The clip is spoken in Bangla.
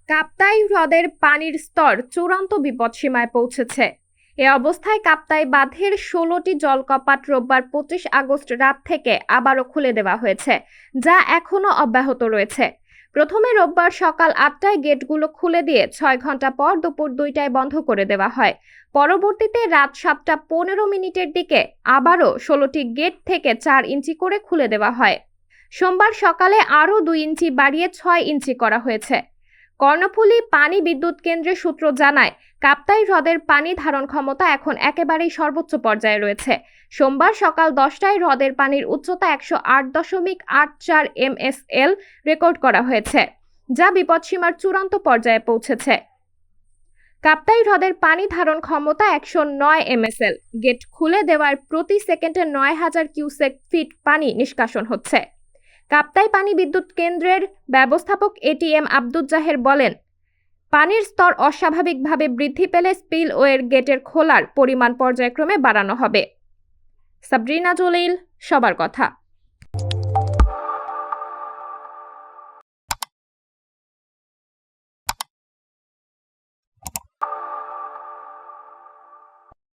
কাপ্তাই হ্রদের পানির স্তর চূড়ান্ত বিপদসীমায় পৌঁছেছে। এ অবস্থায় কাপ্তাই বাঁধের ১৬টি জলকপাট রোববার ২৫ আগস্ট রাত থেকে আবারও খুলে দেওয়া হয়েছে, যা এখনো অব্যাহত রয়েছে। প্রথমে রোববার সকাল ৮টায় গেটগুলো খুলে দিয়ে ৬ ঘন্টা পর দুপুর ২টায় বন্ধ করে দেওয়া হয়। পরবর্তীতে রাত ৭টা ১৫ মিনিটের দিকে আবারও ১৬টি গেট থেকে ৪ ইঞ্চি করে খুলে দেওয়া হয়। সোমবার সকালে আরও ২ ইঞ্চি বাড়িয়ে ৬ ইঞ্চি করা হয়েছে। কর্ণফুলী পানি বিদ্যুৎ কেন্দ্রের সূত্র জানায়, কাপ্তাই হ্রদের পানি ধারণ ক্ষমতা এখন একেবারেই সর্বোচ্চ পর্যায়ে রয়েছে। সোমবার সকাল ১০টায় হ্রদের পানির উচ্চতা ১০৮.৮৪ MSL রেকর্ড করা হয়েছে, যা বিপদসীমার চূড়ান্ত পর্যায়ে পৌঁছেছে। কাপ্তাই হ্রদের পানি ধারণ ক্ষমতা ১০৯ MSL। গেট খুলে দেওয়ার প্রতি সেকেন্ডে ৯,০০০ কিউসেক ফিট পানি নিষ্কাশন হচ্ছে। কাপ্তাই পানি বিদ্যুৎ কেন্দ্রের ব্যবস্থাপক ATM আব্দুজ্জাহের বলেন, পানির স্তর অস্বাভাবিকভাবে বৃদ্ধি পেলে স্পিলওয়ের গেটের খোলার পরিমাণ পর্যায়ক্রমে বাড়ানো হবে। সাবরিনা জলিল, সবার কথা।